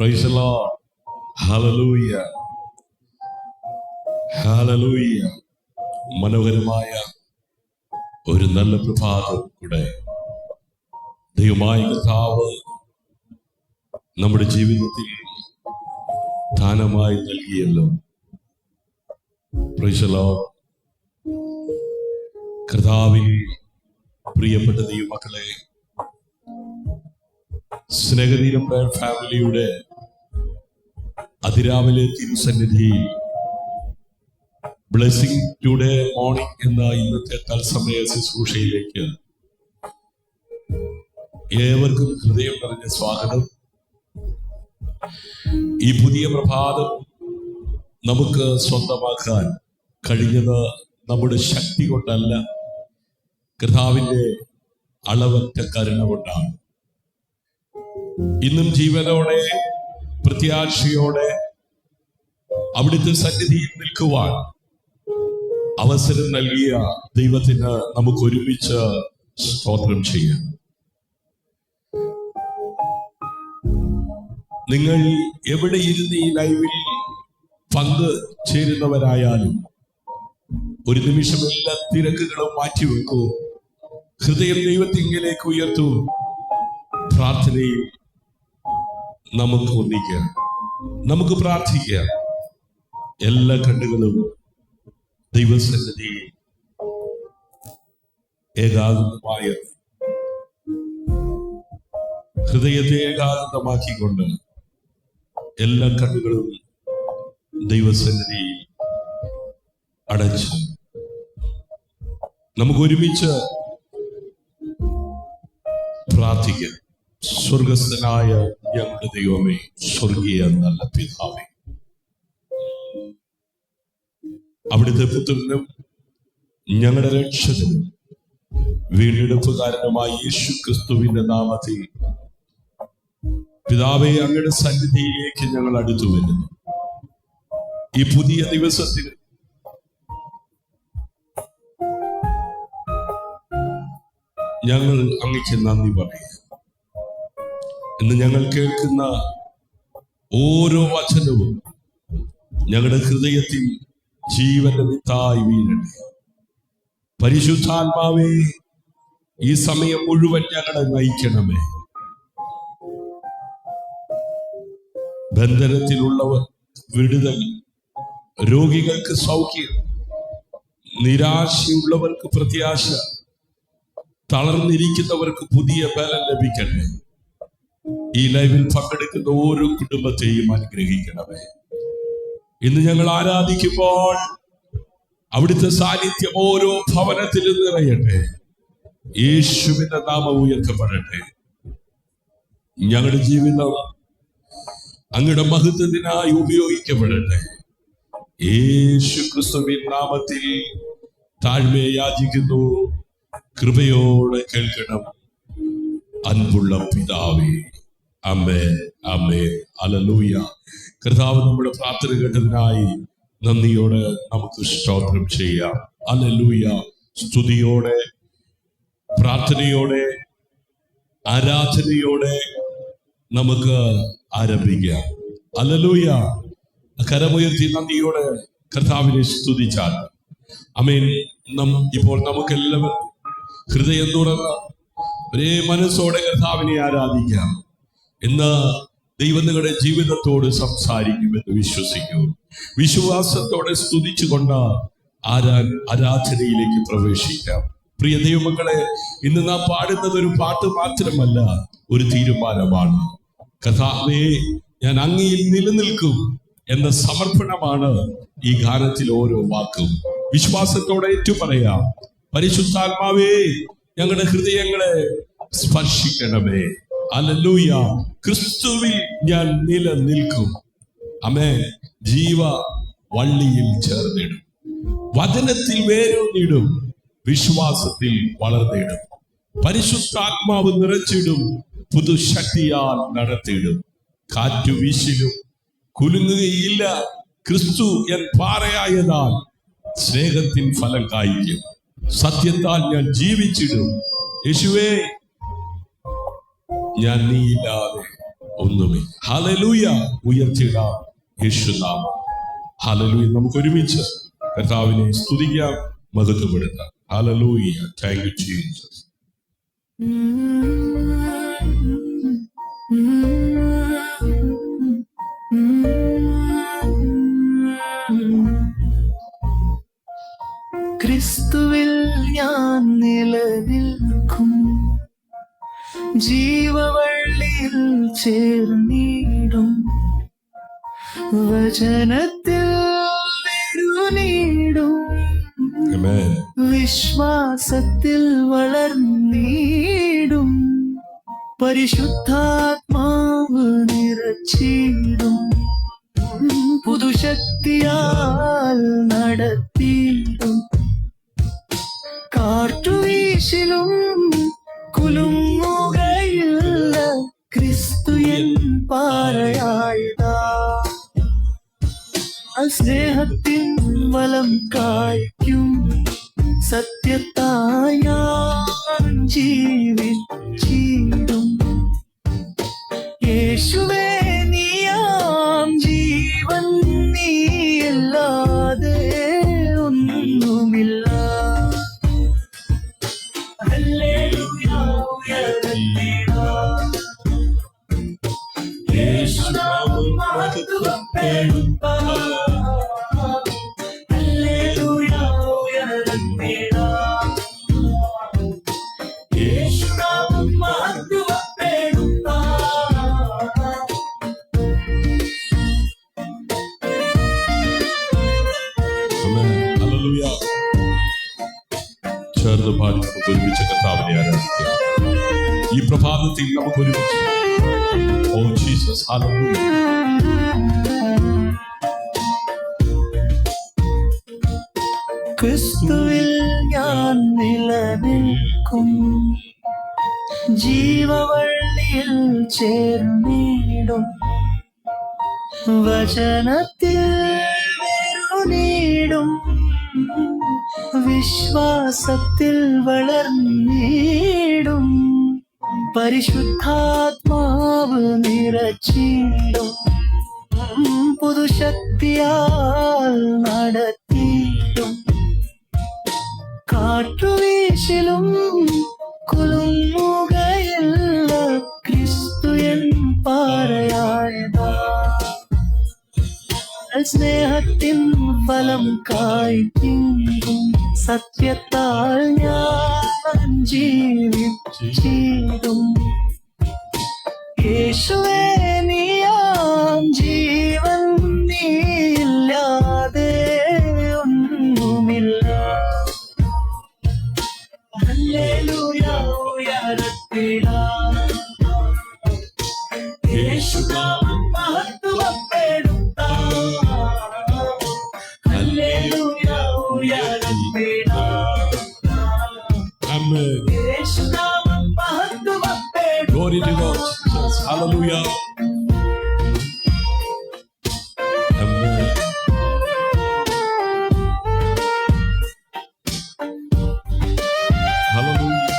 Price the Lord. Hallelujah, hallelujah. മനോഹരമായ ഒരു നല്ല പ്രഭാതം കൂടെ ദൈവമായ കർത്താവ് നമ്മുടെ ജീവിതത്തിൽ ദാനമായി നൽകിയല്ലോ. Price the Lord. കർത്താവിൽ പ്രിയപ്പെട്ട ദൈവമക്കളെ, സ്നേഹതീരം പ്രയർ ഫാമിലിയുടെ അതിരാവിലെ തിരുസന്നിധിയിൽ ബ്ലെസ്സിംഗ് ടുഡേ മോർണിംഗ് എന്ന ഇന്നത്തെ തത്സമയ ശുശ്രൂഷയിലേക്ക് ഏവർക്കും ഹൃദയം നിറഞ്ഞ സ്വാഗതം. ഈ പുതിയ പ്രഭാതം നമുക്ക് സ്വന്തമാക്കാൻ കഴിഞ്ഞത് നമ്മുടെ ശക്തി കൊണ്ടല്ല, കർത്താവിന്റെ അളവറ്റ കരുണ കൊണ്ടാണ്. ഇന്നും ജീവനോടെ പ്രത്യാശയോടെ അവിടുത്തെ സന്നിധിയിൽ നിൽക്കുവാൻ അവസരം നൽകിയ ദൈവത്തിന് നമുക്ക് ഒരുമിച്ച് സ്തോത്രം ചെയ്യാം. നിങ്ങൾ എവിടെ ഇരുന്ന് ഈ ലൈവിൽ പങ്ക് ചേരുന്നവരായാലും ഒരു നിമിഷം എല്ലാ തിരക്കുകളും മാറ്റിവെക്കൂ, ഹൃദയം ദൈവത്തിങ്കിലേക്ക് ഉയർത്തൂ. പ്രാർത്ഥനയിൽ നമുക്ക് ഒന്നിക്കാം, നമുക്ക് പ്രാർത്ഥിക്കാം. എല്ലാ കണ്ണുകളും ദൈവസന്നിധിയിൽ ഏകാഗ്രമായ ഹൃദയത്തെ ഏകാഗ്രമാക്കിക്കൊണ്ട് എല്ലാ കണ്ണുകളും ദൈവസന്നിധിയിൽ അടച്ച് നമുക്ക് ഒരുമിച്ച് പ്രാർത്ഥിക്കാം. സ്വർഗസ്ഥനായ ഞങ്ങളുടെ ദൈവമേ, സ്വർഗീയ നല്ല പിതാവേ, അവിടുത്തെ പുത്രനും ഞങ്ങളുടെ രക്ഷകനും വീണ്ടെടുപ്പുകാരനുമായ യേശു ക്രിസ്തുവിന്റെ നാമത്തിൽ പിതാവേ, അങ്ങയുടെ സന്നിധിയിലേക്ക് ഞങ്ങൾ അടുത്തു വരുന്നു. ഈ പുതിയ ദിവസത്തിൽ ഞങ്ങൾ അങ്ങയ്ക്ക് നന്ദി പറയാം. ഇന്ന് ഞങ്ങൾ കേൾക്കുന്ന ഓരോ വചനവും ഞങ്ങളുടെ ഹൃദയത്തിൽ ജീവന്റെ വിത്തായി വീഴട്ടെ. പരിശുദ്ധാത്മാവേ, ഈ സമയം മുഴുവൻ ഞങ്ങളെ നയിക്കണമേ. ബന്ധനത്തിലുള്ളവർ വിടുതൽ, രോഗികൾക്ക് സൗഖ്യം, നിരാശയുള്ളവർക്ക് പ്രത്യാശ, തളർന്നിരിക്കുന്നവർക്ക് പുതിയ ബലം ലഭിക്കട്ടെ. ഈ ലൈവിൽ പങ്കെടുക്കുന്ന ഓരോ കുടുംബത്തെയും അനുഗ്രഹിക്കണമേ. ഇന്ന് ഞങ്ങൾ ആരാധിക്കുമ്പോൾ അവിടുത്തെ സാന്നിധ്യം ഓരോ ഭവനത്തിലും നിറയട്ടെ. യേശുവിന്റെ നാമം ഉയർത്തപ്പെടട്ടെ. ഞങ്ങളുടെ ജീവിതം അങ്ങയുടെ മഹത്വത്തിനായി ഉപയോഗിക്കപ്പെടട്ടെ. യേശു ക്രിസ്തുവിൻ നാമത്തിൽ താഴ്മയെ യാചിക്കുന്നു. കൃപയോടെ കേൾക്കണം അൻപുള്ള പിതാവേ. ആമേൻ, ആമേൻ, ഹല്ലേലൂയ. കർത്താവ് നമ്മുടെ പ്രാർത്ഥന കേട്ടതിനായി നന്ദിയോടെ നമുക്ക് സ്തോത്രം ചെയ്യാം. ഹല്ലേലൂയ. സ്തുതിയോടെ, പ്രാർത്ഥനയോടെ, ആരാധനയോടെ നമുക്ക് ആരംഭിക്കാം. ഹല്ലേലൂയ. കരമുയർത്തി നന്ദിയോടെ കർത്താവിനെ സ്തുതിച്ചാൽ ആമേൻ. ഇപ്പോൾ നമുക്കെല്ലാവരും ഹൃദയം തുറന്ന് ഒരേ മനസ്സോടെ കർത്താവിനെ ആരാധിക്കാം. ഇന്ന് ദൈവം നിങ്ങളുടെ ജീവിതത്തോട് സംസാരിക്കുമെന്ന് വിശ്വസിക്കൂ. വിശ്വാസത്തോടെ സ്തുതിച്ചുകൊണ്ട് ആരാധനയിലേക്ക് പ്രവേശിക്കാം. പ്രിയ ദൈവമക്കളെ, ഇന്ന് നാം പാടുന്നത് ഒരു പാട്ട് മാത്രമല്ല, ഒരു തീരുമാനമാണ്. കർത്താവേ, ഞാൻ അങ്ങയിൽ നിലനിൽക്കും എന്ന സമർപ്പണമാണ് ഈ ഗാനത്തിൽ ഓരോ വാക്കും. വിശ്വാസത്തോടെ ഏറ്റുപറയാം. പരിശുദ്ധാത്മാവേ, ഞങ്ങളുടെ ഹൃദയങ്ങളെ സ്പർശിക്കണമേ. ഹല്ലേലൂയ. ക്രിസ്തുവിൽ ഞാൻ നിലനിൽക്കും. ആമേൻ. ജീവ വള്ളിയിൽ ചേർന്നിടും, വചനത്തിൽ വേരൂന്നിടും, വിശ്വാസത്തിൽ വളർന്നിടും. പരിശുദ്ധാത്മാവ് നിറച്ചിടും, പുതുശക്തിയാൽ നടത്തിയിടും. കാറ്റു വീശിലും കുലുങ്ങുകയില്ല. ക്രിസ്തു എൻ പാറയായതാൽ സ്നേഹത്തിൻ ഫലം കായ്ക്കും. സത്യത്താൽ ഞാൻ ജീവിച്ചിടും. യേശുവേ, ഞാൻ നീയില്ലാതെ ഒന്നുമില്ല. ഹല്ലേലൂയ. ഉയർത്തിടാം യേശുനാമം. ഹല്ലേലൂയ. നമുക്ക് ഒരുമിച്ച് കർത്താവിനെ സ്തുതിക്കാം, മഹത്വപ്പെടുത്താം. ഹല്ലേലൂയ. Thank you Jesus. ക്രിസ്തുവിൽ ഞാൻ നിലനിൽക്കും, ജീവവള്ളിയിൽ ചേർന്നിടും, വചനത്തിൽ വേരുനീടും, വിശ്വാസത്തിൽ വളർന്നിടും, പരിശുദ്ധാത്മാവ് നിറച്ചിടും, പുതുശക്തിയാൽ നടത്തിയിടും, കാറ്റുവീശിലും കുലുങ്ങുകയില്ല, ക്രിസ്തു എൻ പാറയായതാ, സ്നേഹത്തിൻ വലം കായ്ക്കും, സത്യത്തായി ഞാൻ ജീവിച്ചിടും, യേശുവേ നീയാം ജീവൻ, നീയല്ലാതെ ഒന്നുമില്ല. ഹല്ലേലൂയ. ഉയർത്തിടാം യേശുനാമം മഹത്വപ്പെടുത്താം. ഹല്ലേലൂയ. ഉയർത്തിടാം യേശുനാമം മഹത്വപ്പെടുത്താം. ഹല്ലേലൂയ. ചേർന്ന് പാടി നമുക്ക് ഒരുമിച്ച് കർത്താവിനെ ആരാധിക്കാം. ഈ പ്രഭാതത്തിൽ നമുക്ക് ഒരുമിച്ച് ഓ ജീസസ്. ഹല്ലേലൂയ. ക്രിസ്തുവിൽ ഞാൻ നിലനിൽക്കും, ജീവവള്ളിയിൽ ചേർന്നിടും, വചനത്തിൽ വേരുനീടും, വിശ്വാസത്തിൽ വളർന്നിടും, പരിശുദ്ധാത്മാവ് നിറച്ചിടും, പുതുശക്തിയാൽ നടത്തിയിടും, കാറ്റുവീശിലും കുലുങ്ങുകയില്ല, ക്രിസ്തു എൻ പാറയായതാ, സ്നേഹത്തിൻ ഫലം കായ്ക്കും, സത്യത്താൽ ഞാൻ ജീവിച്ചിടും, യേശുവേ നീയാം ജീവൻ, നീയില്ലാതെ ഒന്നുമില്ല. ഹല്ലേലൂയ. ഉയർത്തിടാം യേശുനാമം മഹത്വപ്പെടുത്താം. ഹല്ലേലൂയ. ഉയർത്തിടാം യേശുനാമം മഹത്വപ്പെടുത്താം. Glory to God. Hallelujah. Amen. Hallelujah.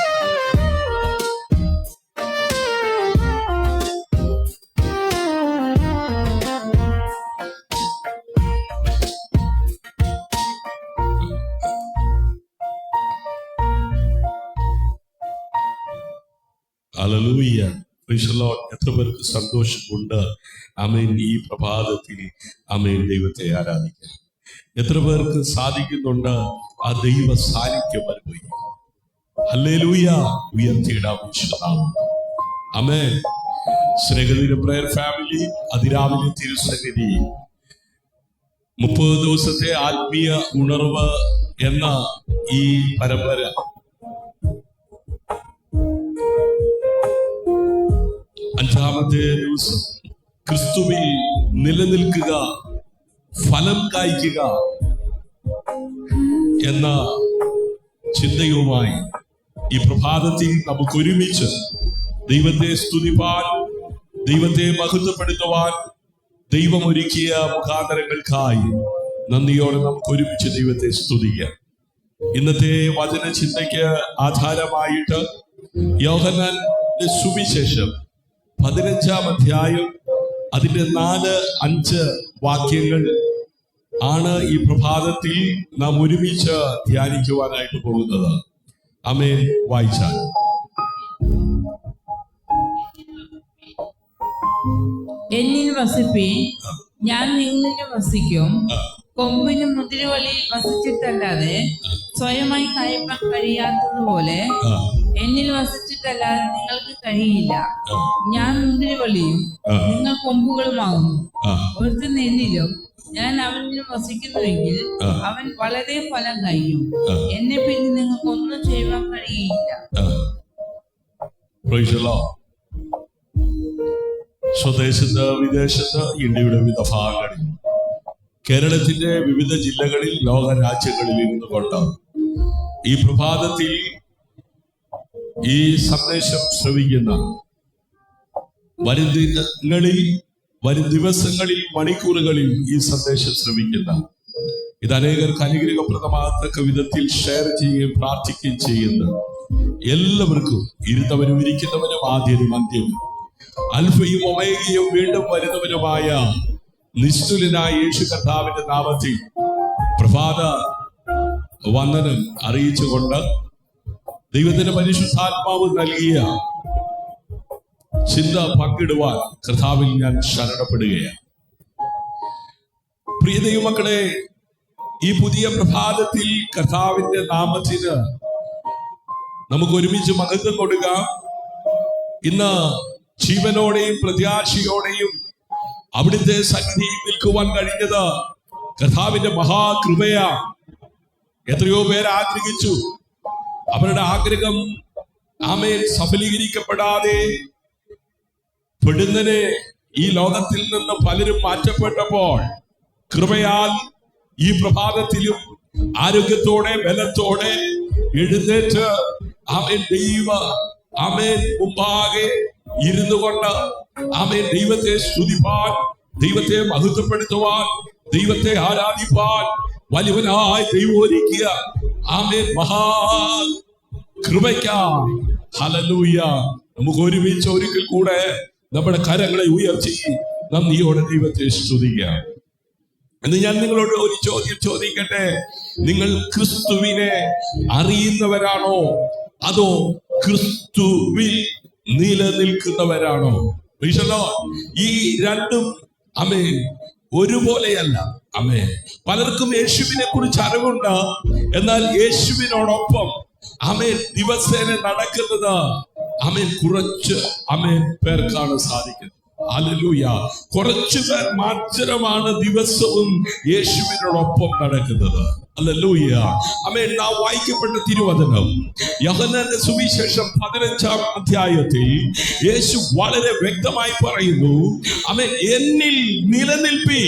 ഹല്ലേലൂയ. Praise the Lord. എത്ര പേർക്ക് സന്തോഷമുണ്ട്? ആമേൻ. ഈ പ്രഭാതത്തിൽ ആമേൻ ദൈവത്തെ ആരാധിക്കാൻ എത്ര പേർക്ക് സാധിക്കുന്നുണ്ട്? ആ ദൈവ സാന്നിധ്യം അനുഭവിക്കും. ഹല്ലേലൂയ. ഉയർത്തിയിടാം യേശുനാമം. ആമേൻ. സ്നേഹത്തിന്റെ പ്രയർ ഫാമിലി, അതിരാവിലെ തിരുസന്നിധി 30 ദിവസത്തെ ആത്മീയ ഉണർവ് എന്ന ഈ പരമ്പര അഞ്ചാമത്തെ ദിവസം ക്രിസ്തുവിൽ നിലനിൽക്കുക, ഫലം കായ്ക്കുക എന്ന ചിന്തയുമായി ഈ പ്രഭാതത്തിൽ നമുക്ക് ഒരുമിച്ച് ദൈവത്തെ സ്തുതിപ്പാൻ, ദൈവത്തെ മഹത്വപ്പെടുത്തുവാൻ ദൈവം ഒരുക്കിയ മുഖാന്തരങ്ങൾക്കായി നന്ദിയോടെ നമുക്ക് ഒരുമിച്ച് ദൈവത്തെ സ്തുതിക്കാം. ഇന്നത്തെ വചന ചിന്തയ്ക്ക് ആധാരമായിട്ട് യോഹന്നാന്റെ സുവിശേഷം 15-ാം അധ്യായം അതിന്റെ 4-5 വാക്യങ്ങൾ ആണ് ഈ പ്രഭാതത്തിൽ നാം ഒരുമിച്ച് ധ്യാനിക്കുവാനായിട്ട് പോകുന്നത്. ആമേൻ. വായിച്ചാൽ എന്നിൽ വസിപ്പീൻ, ഞാൻ നിങ്ങളിലും വസിക്കും. കൊമ്പിനും മുന്തിരിവള്ളിയിൽ വസിച്ചിട്ടല്ലാതെ സ്വയമായി കഴിയാൻ കഴിയാത്തതുപോലെ എന്നിൽ വസിച്ചിട്ടല്ലാതെ നിങ്ങൾക്ക് കഴിയില്ല. ഞാൻ മുന്തിരിവള്ളിയും നിങ്ങൾ കൊമ്പുകളുമാകുന്നു. ഒരുത്തൻ എന്നിലും ഞാൻ അവനിലും വസിക്കുന്നുവെങ്കിൽ അവൻ വളരെ ഫലം കഴിയും. എന്നെ പിന്നെ നിങ്ങൾക്ക് ഒന്നും ചെയ്യുവാൻ കഴിയില്ല. സ്വദേശത്ത്, വിദേശത്ത്, ഇന്ത്യയുടെ വിവിധ ഭാഗങ്ങളിൽ, കേരളത്തിന്റെ വിവിധ ജില്ലകളിൽ, ലോക രാജ്യങ്ങളിൽ ഇരുന്നു കൊണ്ട് ഈ പ്രഭാതത്തിൽ ഈ സന്ദേശം ശ്രവിക്കുന്ന, വരും ദിവസങ്ങളിൽ, മണിക്കൂറുകളിൽ ഈ സന്ദേശം ശ്രവിക്കുന്ന, ഇത് അനേകർക്ക് അനുഗ്രഹപ്രദമാകത്തക്ക വിധത്തിൽ ഷെയർ ചെയ്യുകയും പ്രാർത്ഥിക്കുകയും ചെയ്യുന്ന എല്ലാവർക്കും, ഇരുന്നവനും ഇരിക്കുന്നവനും, ആദ്യനും അന്ത്യനും, അൽഫയും ഒമേഗയും വീണ്ടും വരുന്നവനുമായ നിസ്തുലനായ യേശു കർത്താവിന്റെ നാമത്തിൽ പ്രഭാത വന്ദനം അറിയിച്ചുകൊണ്ട് ദൈവത്തിന്റെ പരിശുദ്ധാത്മാവ് നൽകിയ ചിന്ത പങ്കിടുവാൻ കർത്താവിൽ ഞാൻ ശരണപ്പെടുകയാണ്. പ്രിയ ദൈവമക്കളെ, ഈ പുതിയ പ്രഭാതത്തിൽ കർത്താവിന്റെ നാമത്തിന് നമുക്ക് ഒരുമിച്ച് മഹത്വം കൊടുക്കാം. ഇന്ന് ജീവനോടെയും പ്രത്യാശയോടെയും അവിടുത്തെ സന്നിധിയിൽ നിൽക്കുവാൻ കഴിഞ്ഞത് കർത്താവിന്റെ മഹാകൃപയാ. എത്രയോ പേർ ആഗ്രഹിച്ചു, അവരുടെ ആഗ്രഹം ആമേൻ സഫലീകരിക്കപ്പെടാതെ പെടുന്നനെ ഈ ലോകത്തിൽ നിന്ന് പലരും മാറ്റപ്പെട്ടപ്പോൾ കൃപയാൽ ഈ പ്രഭാതത്തിലും ആരോഗ്യത്തോടെ, ബലത്തോടെ എഴുന്നേറ്റ് ആമേൻ ആമേൻ മുമ്പാകെ ഇരുന്നു കൊണ്ട് ആമേൻ ദൈവത്തെ സ്തുതിപ്പാൻ, ദൈവത്തെ മഹത്വപ്പെടുത്തുവാൻ, ദൈവത്തെ ആരാധിപ്പാൻ വലിയവനായി ദൈവം ഒരുക്കിയ ആമേൻ മഹാ കൃപയ്ക്കായി ഹല്ലേലൂയ. നമുക്ക് ഒരുമിച്ച് ഒരിക്കൽ കൂടെ നമ്മുടെ കരങ്ങളെ ഉയർത്തി നന്ദിയോടെ ദൈവത്തെ സ്തുതിക്കാം. എന്ന് ഞാൻ നിങ്ങളോട് ഒരു ചോദ്യം ചോദിക്കട്ടെ. നിങ്ങൾ ക്രിസ്തുവിനെ അറിയുന്നവരാണോ അതോ ക്രിസ്തുവിൽ നിലനിൽക്കുന്നവരാണോ? ഈ രണ്ടും ആമേൻ ഒരുപോലെയല്ല. ആമേൻ. പലർക്കും യേശുവിനെ കുറിച്ച് അറിവുണ്ട്, എന്നാൽ യേശുവിനോടൊപ്പം ആമേൻ ദിവസേന നടക്കുന്നത് ആമേൻ കുറച്ച് ആമേൻ പേർക്കാണ് സാധിക്കുന്നത്. ഹല്ലേലൂയ. കുറച്ചു പേർ മാത്രമാണ് ദിവസവും യേശുവിനോടൊപ്പം നടക്കുന്നത്. ഹല്ലേലൂയ. ആമേൻ. നാം വായിക്കപ്പെട്ട തിരുവചനം യോഹന്നാന്റെ സുവിശേഷം 15-ാം അധ്യായത്തിൽ യേശു വളരെ വ്യക്തമായി പറയുന്നു, ആമേൻ, എന്നിൽ നിലനിൽപ്പി,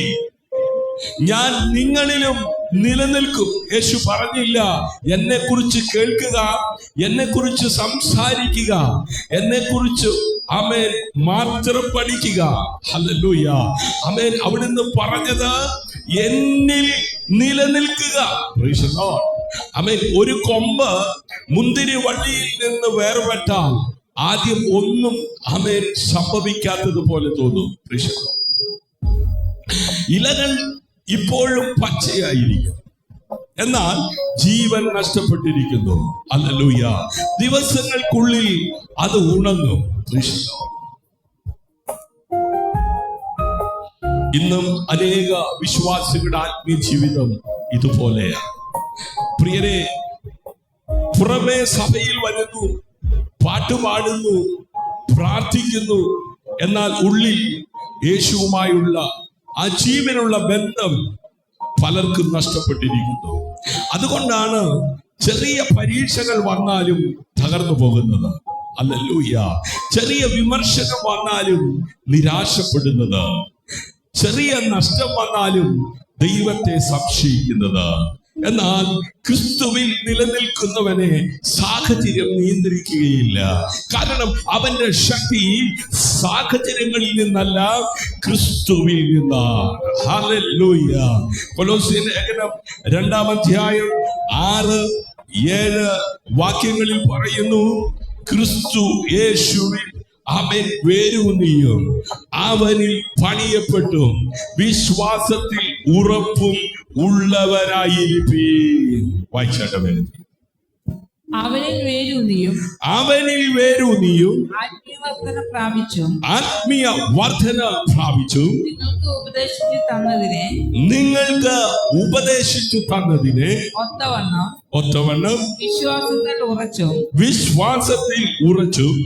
ഞാൻ നിങ്ങളിലും നിലനിൽക്കും. യേശു പറഞ്ഞില്ല എന്നെ കുറിച്ച് കേൾക്കുക, എന്നെ കുറിച്ച് സംസാരിക്കുക, എന്നെ കുറിച്ച് ആമേൻ മാത്രം പഠിക്കുക. ഹല്ലേലൂയ. ആമേൻ. അവിടുന്ന് പറഞ്ഞത് എന്നിൽ നിലനിൽക്കുക. Praise the Lord. ആമേൻ. ഒരു കൊമ്പ് മുന്തിരി വള്ളിയിൽ നിന്ന് വേർപെട്ടാൽ ആദ്യം ഒന്നും ആമേൻ സംഭവിക്കാത്തതുപോലെ തോന്നും. Price the Lord. ഇലകൾ ഇപ്പോഴും പച്ചയായിരിക്കും, എന്നാൽ ജീവൻ നഷ്ടപ്പെട്ടിരിക്കുന്നു. ഹല്ലേലൂയ. ദിവസങ്ങൾക്കുള്ളിൽ അത് ഉണങ്ങും. ഇന്നും അനേക വിശ്വാസികളുടെ ആത്മീയ ജീവിതം ഇതുപോലെയാണ്. പ്രിയരെ, പുറമേ സഭയിൽ വരുന്നു, പാട്ടുപാടുന്നു, പ്രാർത്ഥിക്കുന്നു, എന്നാൽ ഉള്ളിൽ യേശുവുമായുള്ള ആ ജീവനുള്ള ബന്ധം പലർക്കും നഷ്ടപ്പെട്ടിരിക്കുന്നു. അതുകൊണ്ടാണ് ചെറിയ പരീക്ഷകൾ വന്നാലും തകർന്നു പോകുന്നത്. ഹല്ലേലൂയ. ചെറിയ വിമർശനം വന്നാലും നിരാശപ്പെടുന്നത്, ചെറിയ നഷ്ടം വന്നാലും ദൈവത്തെ സംശയിക്കുന്നത്. എന്നാൽ ക്രിസ്തുവിൽ നിലനിൽക്കുന്നവനെ സാഹചര്യം നിയന്ത്രിക്കുകയില്ല. കാരണം അവന്റെ ശക്തി സാഹചര്യങ്ങളിൽ നിന്നല്ല, ക്രിസ്തുവിൽ നിന്നാണ്. ഹല്ലേലൂയ. കൊലോസ്യ ലേഖനം 2-ാം അധ്യായം 6-7 വാക്യങ്ങളിൽ പറയുന്നു, ക്രിസ്തു യേശുവിൽ അവൻ വേരൂന്നിയും അവനിൽ പണിയപ്പെട്ടും വിശ്വാസത്തിൽ ഉറപ്പും ഉള്ളവരായിരിപ്പീൻ. വായിച്ചാട്ടെ വേദന. അവനിൽ വേരൂന്നിയും ആത്മീയവർദ്ധന പ്രാപിച്ചും നിങ്ങൾക്ക് ഉപദേശിച്ചു തന്നതിനെ ഒത്തവണ്ണം വിശ്വാസത്തിൽ ഉറച്ചും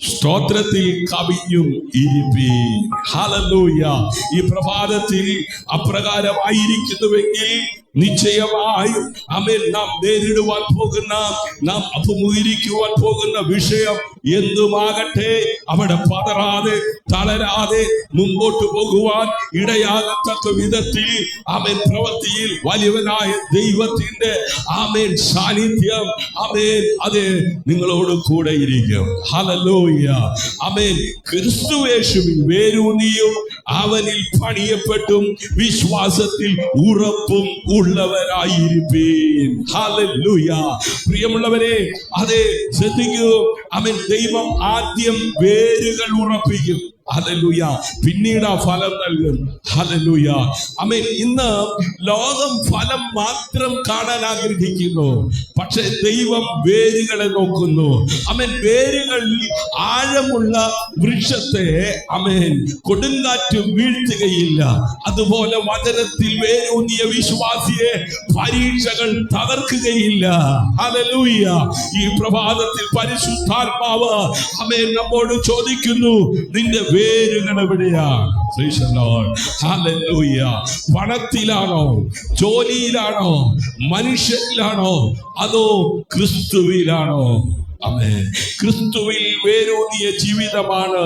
സ്തോത്രത്തിൽ കവിഞ്ഞും ഇരിപ്പീൻ. ഹല്ലേലൂയ. ഈ പ്രഭാതത്തിൽ അപ്രകാരമായിരിക്കുന്നുവെങ്കിൽ നിശ്ചയമായും ആമേൻ നാം നേരിടുവാൻ പോകുന്ന, നാം അഭിമുഖീകരിക്കുവാൻ പോകുന്ന വിഷയം എന്തുമാകട്ടെ, അവിടെ പതറാതെ തളരാതെ മുമ്പോട്ട് പോകുവാൻ ഇടയാകത്തക്ക വിധത്തിൽ ആമേൻ പ്രവൃത്തിയിൽ വലിയവനായ ദൈവത്തിന്റെ ആമേൻ സാന്നിധ്യം ആമേൻ അത് നിങ്ങളോട് കൂടെ ഇരിക്കും. ഹല്ലേലൂയ. ആമേൻ. ക്രിസ്തുയേശുവിൽ വേരൂന്നിയും അവനിൽ പണിയപ്പെട്ടും വിശ്വാസത്തിൽ ഉറപ്പും ഉള്ളവരായിരിപ്പീൻ. ഹല്ലേലൂയ. പ്രിയമുള്ളവരെ, അതെ, ശ്രദ്ധിക്കൂ. ആമേൻ. ദൈവം ആദ്യം വേരുകൾ ഉറപ്പിക്കും. ഹല്ലേലൂയ. പിന്നീട് ആ ഫലം നൽകും. ഹല്ലേലൂയ. ആമേൻ. ഇന്ന് ലോകം ഫലം മാത്രം കാണാൻ ആഗ്രഹിക്കുന്നു, പക്ഷെ ദൈവം വേരുകളെ നോക്കുന്നു. ആമേൻ. വേരുകളിൽ ആഴമുള്ള വൃക്ഷത്തെ ആമേൻ കൊടുങ്കാറ്റ് വീഴ്ത്തുകയില്ല. അതുപോലെ വചനത്തിൽ വേരൂന്നിയ വിശ്വാസിയെ പരീക്ഷകൾ തകർക്കുകയില്ല. ഹല്ലേലൂയ. ഈ പ്രഭാതത്തിൽ പരിശുദ്ധാത്മാവ് ആമേൻ നമ്മോട് ചോദിക്കുന്നു, നിന്റെ വേരുകൾ എവിടെയാണ്? ഹല്ലേലൂയ. പണത്തിലാണോ, ജോലിയിലാണോ, മനുഷ്യരിലാണോ, അതോ ക്രിസ്തുവിലാണോ? ആമേൻ. ക്രിസ്തുവിൽ വേരൂന്നിയ ജീവിതമാണ്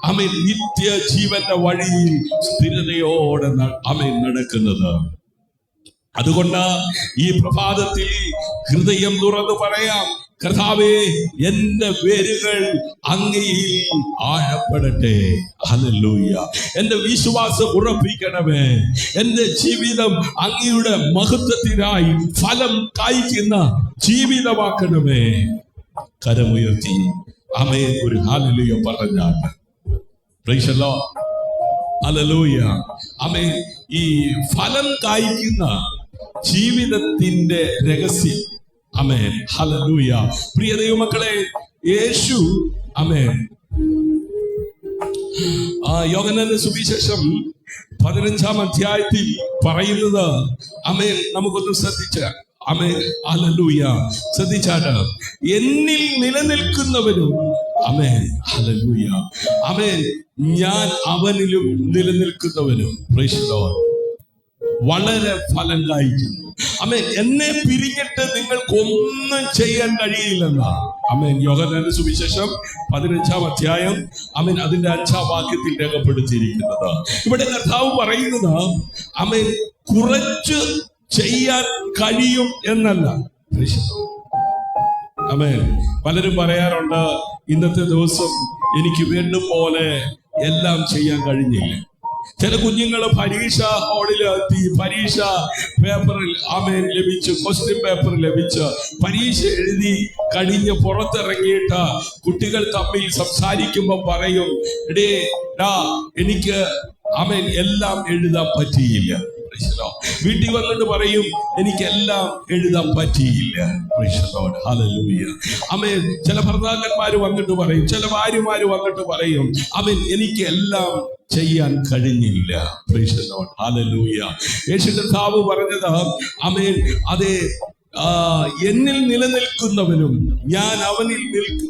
ആമേൻ നിത്യ ജീവന്റെ വഴിയിൽ സ്ഥിരതയോടെ ആമേൻ നടക്കുന്നത്. അതുകൊണ്ട് ഈ പ്രഭാതത്തിൽ ഹൃദയം തുറന്നു പറയാം, കർത്താവേ, എന്റെ വേരുകൾ അങ്ങയിൽ ആഴപ്പെടട്ടെ. ഹല്ലേലൂയ. എന്റെ വിശ്വാസം ഉറപ്പിക്കണമേ. എന്റെ ജീവിതം അങ്ങയുടെ മഹത്വത്തിനായി ഫലം കായ്ക്കുന്ന ജീവിതമാക്കണമേ. കരമുയർത്തി ആമേൻ ഒരു ഹല്ലേലൂയ പറഞ്ഞാൽ. Price the Lord. ഹല്ലേലൂയ. ആമേൻ. ഈ ഫലം കായ്ക്കുന്ന ജീവിതത്തിന്റെ രഹസ്യം. ആമേൻ. ഹല്ലേലൂയ. പ്രിയ ദൈവമക്കളെ, യേശു ആമേൻ യോഹന്നാന്റെ സുവിശേഷം 15-ാം അധ്യായത്തിൽ പറയുന്നത് ആമേൻ നമുക്കൊന്ന് ശ്രദ്ധിച്ചാൽ. ആമേൻ. ഹല്ലേലൂയ. ശ്രദ്ധിച്ചാട്ട്, എന്നിൽ നിലനിൽക്കുന്നവനും ആമേൻ. ഹല്ലേലൂയ. ആമേൻ. ഞാൻ അവനിലും നിലനിൽക്കുന്നവനും പ്രൈസ് ദി ലോർഡ് വളരെ ഫലം കായ്ക്കുന്നു. ആമേൻ. എന്നെ പിരിഞ്ഞിട്ട് നിങ്ങൾക്കൊന്നും ചെയ്യാൻ കഴിയില്ലെന്നാ ആമേൻ യോഹന്നാന്റെ സുവിശേഷം 15-ാം അധ്യായം ആമേൻ അതിന്റെ 5-ാം വാക്യത്തിൽ രേഖപ്പെടുത്തിയിരിക്കുന്നത്. ഇവിടെ കർത്താവ് പറയുന്നത് ആമേൻ കുറച്ച് ചെയ്യാൻ കഴിയും എന്നല്ല. ആമേൻ. പലരും പറയാറുണ്ട്, ഇന്നത്തെ ദിവസം എനിക്ക് വേണ്ടും പോലെ എല്ലാം ചെയ്യാൻ കഴിഞ്ഞില്ല. ചില കുഞ്ഞുങ്ങൾ പരീക്ഷ ഹാളിലെത്തി, പരീക്ഷ പേപ്പറിൽ ആമേൻ ലഭിച്ച്, ക്വസ്റ്റ്യൻ പേപ്പർ ലഭിച്ച് പരീക്ഷ എഴുതി കഴിഞ്ഞ് പുറത്തിറങ്ങിയിട്ട് കുട്ടികൾ തമ്മിൽ സംസാരിക്കുമ്പോൾ പറയും, എനിക്ക് ആമേൻ എല്ലാം എഴുതാൻ പറ്റിയില്ല. വീട്ടിൽ വന്നിട്ട് പറയും, എനിക്കെല്ലാം എഴുതാൻ പറ്റിയില്ല. ഹല്ലേലൂയ. ആമേൻ. ചില ഭർത്താക്കന്മാര് വന്നിട്ട് പറയും, ചില ഭാര്യമാര് വന്നിട്ട് പറയും, ആമേൻ എനിക്ക് എല്ലാം ചെയ്യാൻ കഴിഞ്ഞില്ല. ഹല്ലേലൂയ. യേശു കർത്താവ് പറഞ്ഞത് ആമേൻ അതെ, എന്നിൽ നിലനിൽക്കുന്നവനും ഞാൻ അവനിൽ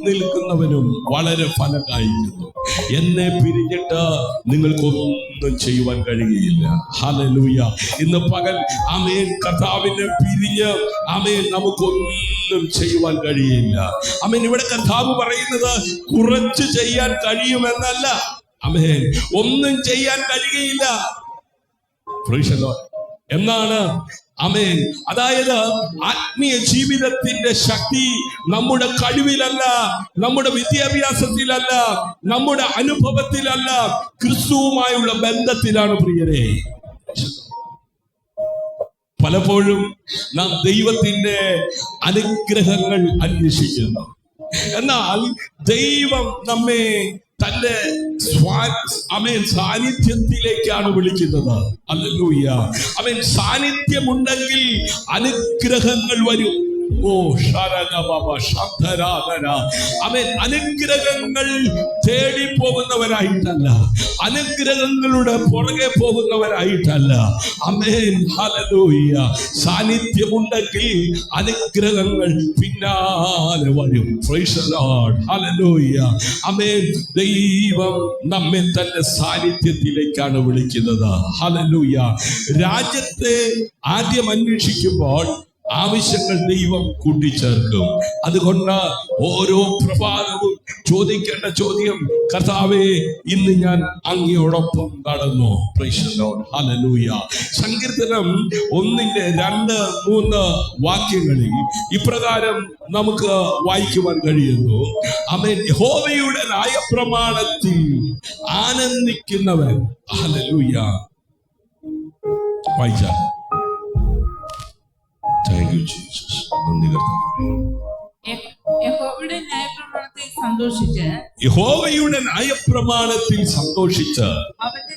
നിൽക്കുന്നവനും വളരെ ഫലം കായ്ക്കുന്നു. എന്നെ പിരിഞ്ഞിട്ട് നിങ്ങൾക്കൊന്നും ചെയ്യുവാൻ കഴിയുകയില്ല. ഹല്ലേലൂയ. ഇന്ന് പകൽ ആമേൻ കർത്താവിനെ പിരിഞ്ഞ് ആമേൻ നമുക്കൊന്നും ചെയ്യുവാൻ കഴിയില്ല. ആമേൻ. ഇവിടെ കർത്താവ് പറയുന്നത് കുറച്ച് ചെയ്യാൻ കഴിയുമെന്നല്ല. ആമേൻ. ഒന്നും ചെയ്യാൻ കഴിയുകയില്ല എന്നാണ്. ആമേൻ. അതായത് ആത്മീയ ജീവിതത്തിന്റെ ശക്തി നമ്മുടെ കഴിവിലല്ല, നമ്മുടെ വിദ്യാഭ്യാസത്തിലല്ല, നമ്മുടെ അനുഭവത്തിലല്ല, ക്രിസ്തുവുമായുള്ള ബന്ധത്തിലാണ്. പ്രിയരെ, പലപ്പോഴും നാം ദൈവത്തിന്റെ അനുഗ്രഹങ്ങൾ അന്വേഷിക്കുന്നു. എന്നാൽ ദൈവം നമ്മെ തന്റെ സാന്നിധ്യത്തിലേക്കാണ് വിളിക്കുന്നത്. ഹല്ലേലൂയ. സാന്നിധ്യമുണ്ടെങ്കിൽ അനുഗ്രഹങ്ങൾ വരും. അനുഗ്രഹങ്ങൾ തേടി പോകുന്നവരായിട്ടല്ല, അനുഗ്രഹങ്ങളുടെ പുറകെ പോകുന്നവരായിട്ടല്ല. ആമേൻ. ഹല്ലേലൂയ. സാന്നിധ്യമുണ്ടെങ്കിൽ അനുഗ്രഹങ്ങൾ പിന്നാലെ വരും. Price the Lord. ഹല്ലേലൂയ. ആമേൻ. ദൈവം നമ്മെ തന്റെ സാന്നിധ്യത്തിലേക്കാണ് വിളിക്കുന്നത്. ഹല്ലേലൂയ. രാജ്യത്തെ ആദ്യം അന്വേഷിക്കുമ്പോൾ ആവശ്യങ്ങൾ ദൈവം കൂട്ടിച്ചേർക്കും. അതുകൊണ്ട് ഓരോ പ്രഭാതവും ചോദിക്കേണ്ട ചോദ്യം, കർത്താവേ, ഇന്ന് ഞാൻ അങ്ങയോടൊപ്പം നടന്നു. Price the Lord. ഹല്ലേലൂയ. സങ്കീർത്തനം 1-2-3 വാക്യങ്ങളിൽ ഇപ്രകാരം നമുക്ക് വായിക്കുവാൻ കഴിയുന്നു. ആമേൻ. യഹോവയുടെ ന്യായപ്രമാണത്തിൽ ആനന്ദിക്കുന്നവൻ. ഹല്ലേലൂയ. വായിച്ചാൽ Thank you, Jesus. യഹോവയുടെ ന്യായപ്രമാണത്തിൽ സന്തോഷിച്ച് അവന്റെ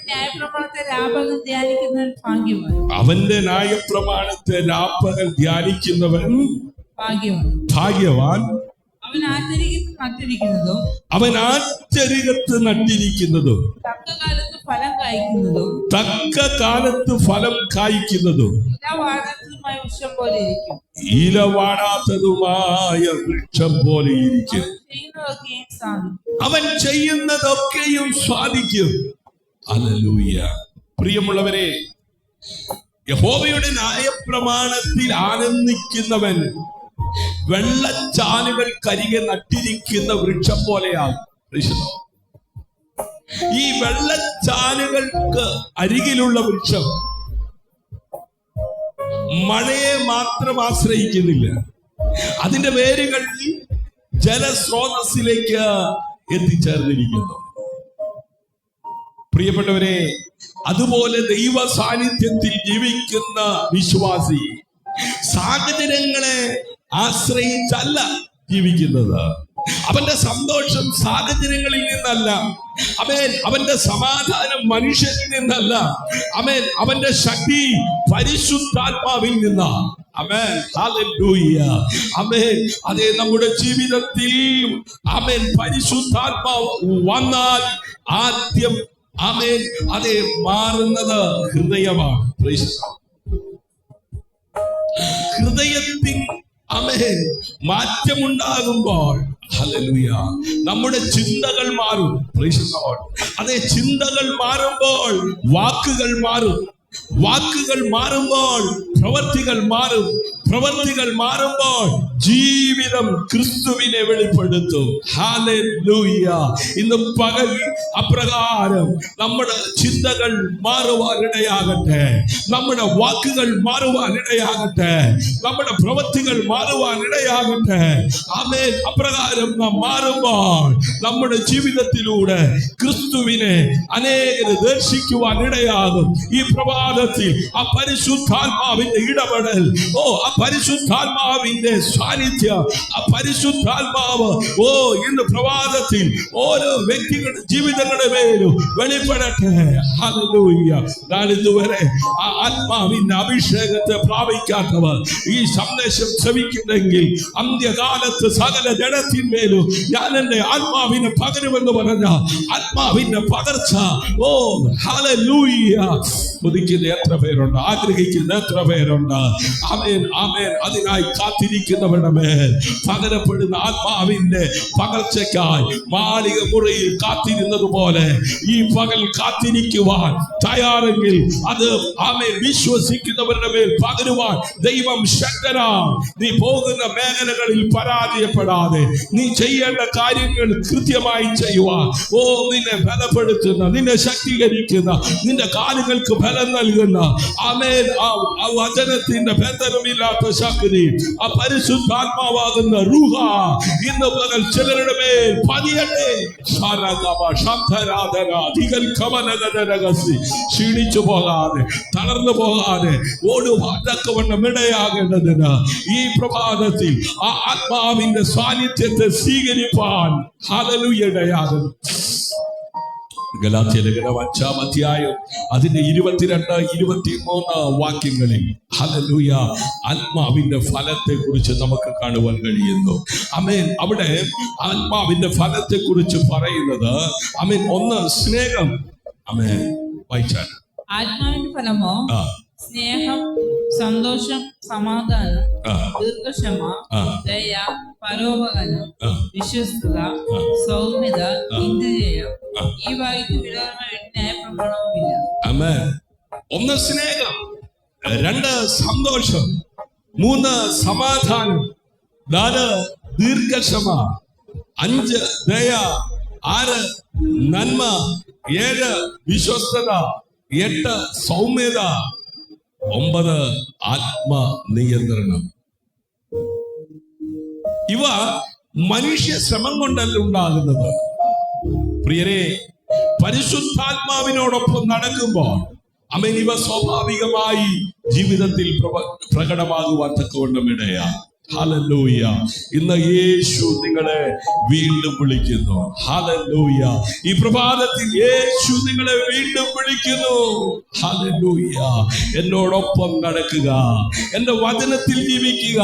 ന്യായപ്രമാണത്തെ രാപകൽ ധ്യാനിക്കുന്നവൻ ഭാഗ്യവാൻ. അവൻ ആറ്റരികത്ത് നട്ടിരിക്കുന്നതും തക്ക കാലത്ത് ഫലം കായ്ക്കുന്നതും ഇലവാടാത്തതുമായ വൃക്ഷം പോലെ ഇരിക്കും. അവൻ ചെയ്യുന്നതൊക്കെയും സാധിക്കും. ഹല്ലേലൂയ. പ്രിയമുള്ളവരെ, യഹോവയുടെ ന്യായപ്രമാണത്തിൽ ആനന്ദിക്കുന്നവൻ വെള്ളച്ചാലുകൾക്കരികെ നട്ടിരിക്കുന്ന വൃക്ഷം പോലെയാകും. ഈ വെള്ളച്ചാലുകൾക്ക് അരികിലുള്ള വൃക്ഷം മഴയെ മാത്രം ആശ്രയിക്കുന്നില്ല, അതിന്റെ വേരുകൾ ജലസ്രോതസ്സിലേക്ക് എത്തിച്ചേർന്നിരിക്കുന്നു. പ്രിയപ്പെട്ടവരെ, അതുപോലെ ദൈവ സാന്നിധ്യത്തിൽ ജീവിക്കുന്ന വിശ്വാസി സാഹചര്യങ്ങളെ ആശ്രയിച്ചല്ല ജീവിക്കുന്നത്. അവന്റെ സന്തോഷം സാഹചര്യങ്ങളിൽ നിന്നല്ല. അവന്റെ സമാധാനം മനുഷ്യരിൽ നിന്നല്ല. അവന്റെ ശക്തി പരിശുദ്ധാത്മാവിൽ നിന്നാണ്. ഹല്ലേലൂയ. അതേ, നമ്മുടെ ജീവിതത്തിൽ പരിശുദ്ധാത്മാവ് വന്നാൽ ആദ്യം അതേ മാറുന്നത് ഹൃദയമാണ്. ഹൃദയത്തിൽ മാറ്റമുണ്ടാകുമ്പോൾ ഹല്ലേലൂയ നമ്മുടെ ചിന്തകൾ മാറും. അതേ, ചിന്തകൾ മാറുമ്പോൾ വാക്കുകൾ മാറും, വാക്കുകൾ മാറുമ്പോൾ പ്രവൃത്തികൾ മാറും, പ്രവൃത്തികൾ മാറുമ്പോൾ ജീവിതം ക്രിസ്തുവിനെ വെളിപ്പെടുത്തും. ഹല്ലേലൂയ. ഇന്ന് പകൽ അപ്രകാരം നമ്മുടെ ചിന്തകൾ മാറുവാനിടയാകട്ടെ, നമ്മുടെ വാക്കുകൾ മാറുവാനിടയാകട്ടെ, നമ്മുടെ പ്രവൃത്തികൾ മാറുവാനിടയാകട്ടെ. ആമേൻ. അപ്രകാരം നാം മാറുമ്പോൾ നമ്മുടെ ജീവിതത്തിലൂടെ ക്രിസ്തുവിനെ അനേകർ ദർശിക്കുവാനിടയാകും. ഈ പ്രഭാതത്തിൽ ആ പരിശുദ്ധാത്മാവിന്റെ ഇടപെടൽ, ആ പരിശുദ്ധാത്മാവിന്റെ സാന്നിധ്യം, ആ പരിശുദ്ധാത്മാവ് ഇന്ന് പ്രഭാതത്തിൽ ഓരോ വ്യക്തികളുടെ ജീവിതങ്ങളുടെ മേലും വെളിപ്പെടട്ടെ. ഹല്ലേലൂയ. നാളിതുവരെ ആ ആത്മാവിന്റെ അഭിഷേകത്തെ പ്രാപിക്കാത്തവർ ഈ സന്ദേശം ശ്രവിക്കുന്നെങ്കിൽ അന്ത്യകാലത്ത് സകല ജഡത്തിന്മേലും ഞാൻ എന്റെ ആത്മാവിനെ പകരുമെന്ന് പറഞ്ഞ ആത്മാവിന്റെ പകർച്ച ഹല്ലേലൂയ കൊതിക്കുന്ന എത്ര പേരുണ്ട്, ആഗ്രഹിക്കുന്ന എത്ര പേരുണ്ട്. ആമേൻ, ആമേൻ. അതിനായി കാത്തിരിക്കുന്നവരുടെ മേൽ പകരപ്പെടുന്ന ആത്മാവിന്റെ പകർച്ചയ്ക്കായി മാളിക മുറിയിൽ കാത്തിരുന്നത് പോലെ ഈ പകൽ കാത്തിരിക്കുവാൻ തയ്യാറെങ്കിൽ അത് ആമേൻ വിശ്വസിക്കുന്നവരുടെ മേൽ പകരുവാൻ ദൈവം ശക്തനാണ്. നീ പോകുന്ന മേഖലകളിൽ പരാജയപ്പെടാതെ നീ ചെയ്യേണ്ട കാര്യങ്ങൾ കൃത്യമായി ചെയ്യുവാൻ നിന്നെ ബലപ്പെടുത്തുന്ന, നിന്നെ ശക്തീകരിക്കുന്ന, നിന്റെ കാലുകൾക്ക് ബലം നൽകുന്ന ആമേൻ ആ വചനത്തിന്റെ ബന്ധനമില്ലാത്ത ശക്തി, ആ പരിശുദ്ധാത്മാവാകുന്ന റൂഹ ഇന്ന് പകൽ ചിലരുടെ മേൽ പതിയട്ടെ. ക്ഷീണിച്ചു പോകാതെ തളർന്നു പോകാതെ ഓടുവാതക്കവണ്ണം ഇടയാകേണ്ടതിന് ഈ പ്രഭാതത്തിൽ ആ ആത്മാവിന്റെ സാന്നിധ്യത്തെ സ്വീകരിപ്പാൻ ഹല്ലേലൂയ ഇടയാകുന്നു. ഗലാത്യലേഖനം 5-ാം അധ്യായം അതിന്റെ 22-23 വാക്യങ്ങളിൽ ഹല്ലേലൂയ ആത്മാവിന്റെ ഫലത്തെ കുറിച്ച് നമുക്ക് കാണുവാൻ കഴിയുന്നു. ആമേൻ. അവിടെ ആത്മാവിന്റെ ഫലത്തെ കുറിച്ച് പറയുന്നത് ആമേൻ, ഒന്ന് സ്നേഹം. ആമേൻ. വായിച്ചാൽ ആത്മാവിന്റെ ഫലമോ സ്നേഹം, സന്തോഷം, സമാധാനം, ദീർഘക്ഷമ, ദയ, പരോപകാരം, വിശ്വസ്തത, സൗമ്യത, ഇന്ത്യജയം. ഈ വായിക്ക് വിരോധമായ ന്യായപ്രമാണവുമില്ല. ആമേൻ. ഒന്ന് സ്നേഹം, 2 സന്തോഷം, 3 സമാധാനം, 4 ദീർഘക്ഷമ, 5 ദയ, 6 നന്മ, 7 വിശ്വസ്തത, 8 സൗമ്യത, 9 ആത്മനിയന്ത്രണം. ഇവ മനുഷ്യ ശ്രമം കൊണ്ടല്ല ഉണ്ടാകുന്നത്. പ്രിയരെ, പരിശുദ്ധാത്മാവിനോടൊപ്പം നടക്കുമ്പോൾ ആമേൻ, ഇവ സ്വാഭാവികമായി ജീവിതത്തിൽ പ്രകടമാകുവാൻ തക്കവണ്ണം ഇടയാണ്. ഹല്ലേലൂയ. ഇന്ന് യേശു നിങ്ങളെ വീണ്ടും വിളിക്കുന്നു. ഹല്ലേലൂയ. ഈ പ്രഭാതത്തിൽ യേശു നിങ്ങളെ വീണ്ടും വിളിക്കുന്നു. ഹല്ലേലൂയ. എന്നോടൊപ്പം നടക്കുക, എന്റെ വചനത്തിൽ ജീവിക്കുക,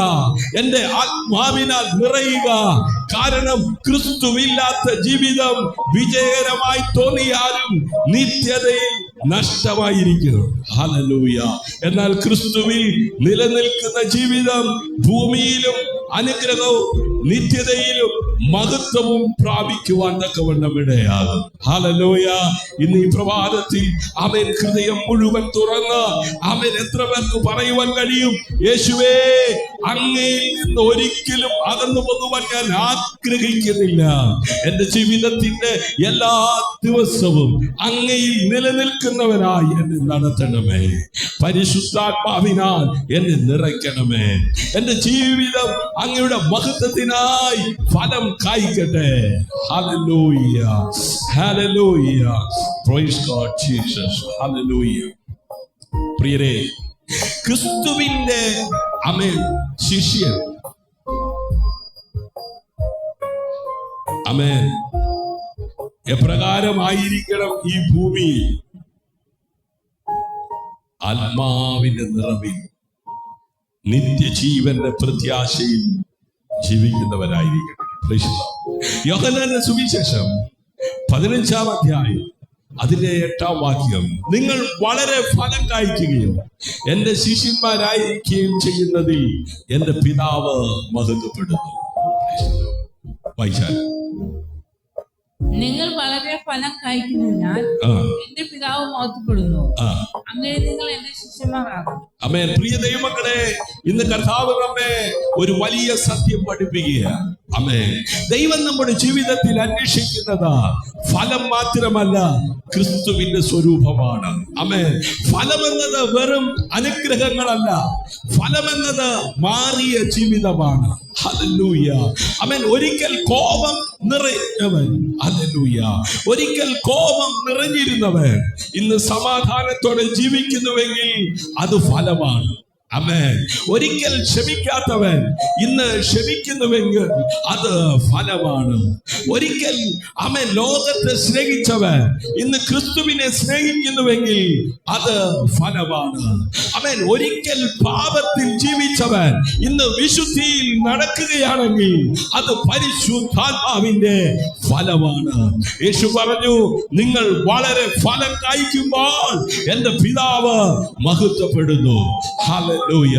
എന്റെ ആത്മാവിനാൽ നിറയുക. കാരണം ക്രിസ്തുവില്ലാത്ത ജീവിതം വിജയകരമായി തോന്നിയാലും നിത്യതയിൽ നഷ്ടമായിരിക്കുന്നു. ഹല്ലേലൂയ. എന്നാൽ ക്രിസ്തുവിൽ നിലനിൽക്കുന്ന ജീവിതം ഭൂമിയിലും അനുഗ്രഹവും നിത്യതയിലും മഹത്വവും പ്രാപിക്കുവാൻ തക്കവണ്ണം ഇടയാകും. ഹല്ലേലൂയ. ഇന്ന് ഈ പ്രഭാതത്തിൽ ആമേൻ ഹൃദയം മുഴുവൻ തുറന്ന് ആമേൻ എത്ര പേർക്ക് പറയുവാൻ കഴിയും, യേശുവേ, അങ്ങയിൽ നിന്ന് ഒരിക്കലും അകന്നു പോകുവാൻ ഞാൻ ആഗ്രഹിക്കുന്നില്ല. എന്റെ ജീവിതത്തിന്റെ എല്ലാ ദിവസവും അങ്ങയിൽ നിലനിൽക്കുന്നവനായി എന്നെ നടത്തണമേ. പരിശുദ്ധാത്മാവിനാൽ എന്നെ നിറയ്ക്കണമേ. എന്റെ ജീവിതം അങ്ങയുടെ മഹത്വത്തിനായി ഫലം കായ്ക്കട്ടെ. ഹല്ലേലൂയ. ഹല്ലേലൂയ. Praise God Jesus. ഹല്ലേലൂയ. പ്രിയരേ, ക്രിസ്തുവിന്റെ ആമേൻ ശിഷ്യൻ, ആമേൻ, എപ്രകാരമായിരിക്കണം ഈ ഭൂമിയിൽ? ആത്മാവിന്റെ നിറവിൽ നിത്യജീവന്റെ പ്രത്യാശയിൽ ജീവിക്കുന്നവരായിരിക്കണം. യോഹന്നാന്റെ സുവിശേഷം 15-ാം അധ്യായം അതിന്റെ 8-ാം വാക്യം, നിങ്ങൾ വളരെ ഫലം കായ്ക്കുകയും എന്റെ ശിഷ്യന്മാരായിരിക്കുകയും ചെയ്യുന്നതിൽ എന്റെ പിതാവ് മഹത്വപ്പെടുന്നു. വായിച്ചാൽ, നിങ്ങൾ വളരെ ഫലം കായ്ക്കുന്നതിനാൽ എന്റെ പിതാവ് മഹത്വപ്പെടുന്നു. അങ്ങനെ നിങ്ങൾ എന്റെ ശിഷ്യന്മാരാകും. ആമേൻ. പ്രിയ ദൈവമക്കളെ, ഇന്ന് കർത്താവ് നമ്മെ ഒരു വലിയ സത്യം പഠിപ്പിക്കുകയാണ്. ആമേൻ. ദൈവം നമ്മുടെ ജീവിതത്തിൽ അന്വേഷിക്കുന്നത് ഫലം മാത്രമല്ല, ക്രിസ്തുവിന്റെ സ്വരൂപമാണ്. ആമേൻ. ഫലമെന്നത് വെറും അനുഗ്രഹങ്ങളല്ല, ഫലമെന്നത് മാറിയ ജീവിതമാണ്. ഹല്ലേലൂയ. ആമേൻ. ഒരിക്കൽ കോപം നിറഞ്ഞവൻ, ഹല്ലേലൂയ, ഒരിക്കൽ കോപം നിറഞ്ഞിരുന്നവൻ ഇന്ന് സമാധാനത്തോടെ ജീവിക്കുന്നുവെങ്കിൽ അത് ഫലമാണ്. ആമേൻ. ഒരിക്കൽ ക്ഷമിക്കാത്തവൻ ഇന്ന് ക്ഷമിക്കുന്നുവെങ്കിൽ അത് ഫലമാണ്. ഒരിക്കൽ ആമേൻ ലോകത്തെ സ്നേഹിച്ചവൻ ഇന്ന് ക്രിസ്തുവിനെ സ്നേഹിക്കുന്നുവെങ്കിൽ അത് ഫലമാണ്. ആമേൻ. ഒരിക്കൽ പാപത്തിൽ ജീവിച്ചവൻ ഇന്ന് വിശുദ്ധിയിൽ നടക്കുകയാണെങ്കിൽ അത് പരിശുദ്ധാത്മാവിന്റെ ഫലമാണ്. യേശു പറഞ്ഞു, നിങ്ങൾ വളരെ ഫലം കായ്ക്കുമ്പോൾ എന്റെ പിതാവ് മഹത്വപ്പെടുന്നു. ഹല്ലേലൂയ.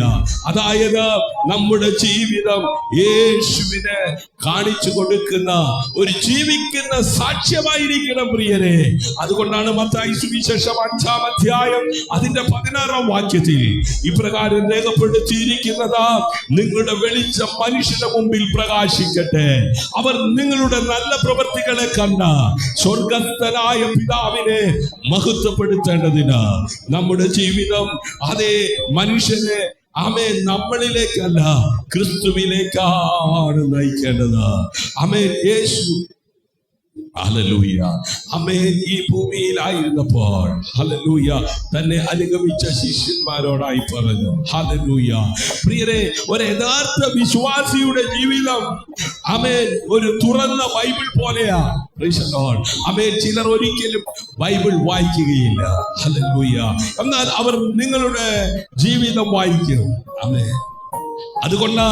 അതായത് നമ്മുടെ ജീവിതം യേശുവിനെ കാണിച്ചു കൊടുക്കുന്ന ഒരു ജീവിക്കുന്ന സാക്ഷ്യമായിരിക്കണം പ്രിയരെ. അതുകൊണ്ടാണ് മത്തായി സുവിശേഷം 5-ാം അധ്യായം അതിന്റെ 16-ാം വാക്യത്തിൽ ഇപ്രകാരം രേഖപ്പെടുത്തിയിരിക്കുന്നത്, നിങ്ങളുടെ വെളിച്ചം മനുഷ്യന്റെ മുമ്പിൽ പ്രകാശിക്കട്ടെ, അവർ നിങ്ങളുടെ നല്ല പ്രവൃത്തികളെ കണ്ട സ്വർഗസ്ഥനായ പിതാവിനെ മഹത്വപ്പെടുത്തേണ്ടതിന്. നമ്മുടെ ജീവിതം അതേ മനുഷ്യനെ ആമേൻ നമ്മളിലേക്കല്ല ക്രിസ്തുവിലേക്കാണ് നയിക്കേണ്ടത്. ആമേൻ. യേശു ഹല്ലേലൂയ. ആമേൻ. ഈ ഭൂമിയിലായിരുന്നപ്പോൾ ഹല്ലേലൂയ തന്നെ അനുഗമിച്ച ശിഷ്യന്മാരോടായി പറഞ്ഞു. ഹല്ലേലൂയ. പ്രിയരെ, ഒരു യഥാർത്ഥ വിശ്വാസിയുടെ ജീവിതം ആമേൻ ഒരു തുറന്ന ബൈബിൾ പോലെയാ. Praise the Lord. ആമേൻ. ചിലർ ഒരിക്കലും ബൈബിൾ വായിക്കുകയില്ല. ഹല്ലേലൂയ. എന്നാൽ അവർ നിങ്ങളുടെ ജീവിതം വായിക്കും. ആമേൻ. അതുകൊണ്ട്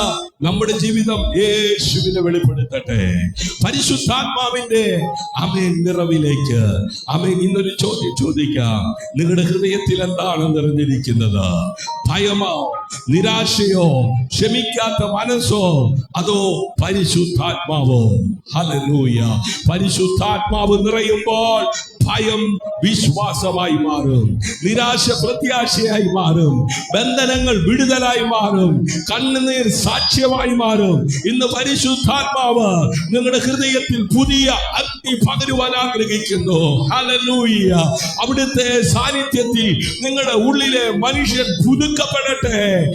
നമ്മുടെ ജീവിതം യേശുവിനെ വെളിപ്പെടുത്തട്ടെ. പരിശുദ്ധാത്മാവിന്റെ ആമേൻ നിറവിലേക്ക്. ആമേൻ. ഇന്നൊരു ചോദ്യം ചോദിക്കാം. നിങ്ങളുടെ ഹൃദയത്തിൽ എന്താണ് നിറഞ്ഞിരിക്കുന്നത്? ഭയമോ, നിരാശയോ, ക്ഷമിക്കാത്ത മനസ്സോ, അതോ പരിശുദ്ധാത്മാവോ? ഹല്ലേലൂയ. പരിശുദ്ധാത്മാവ് നിറയുമ്പോൾ ഭയം വിശ്വാസമായി മാറും, നിരാശ പ്രത്യാശയായി മാറും, ബന്ധനങ്ങൾ വിടുതലായി മാറും, കണ്ണുനീർ സാക്ഷ്യമായി മാറും. ഇന്ന് പരിശുദ്ധാത്മാവ് നിങ്ങളുടെ ഹൃദയത്തിൽ പുതിയ അഗ്നി പകരുവാൻ ആഗ്രഹിക്കുന്നു. ഹല്ലേലൂയ. അവിടുത്തെ സാന്നിധ്യത്തിൽ നിങ്ങളുടെ ഉള്ളിലെ മനുഷ്യൻ പുതുക്കപ്പെടട്ടെ.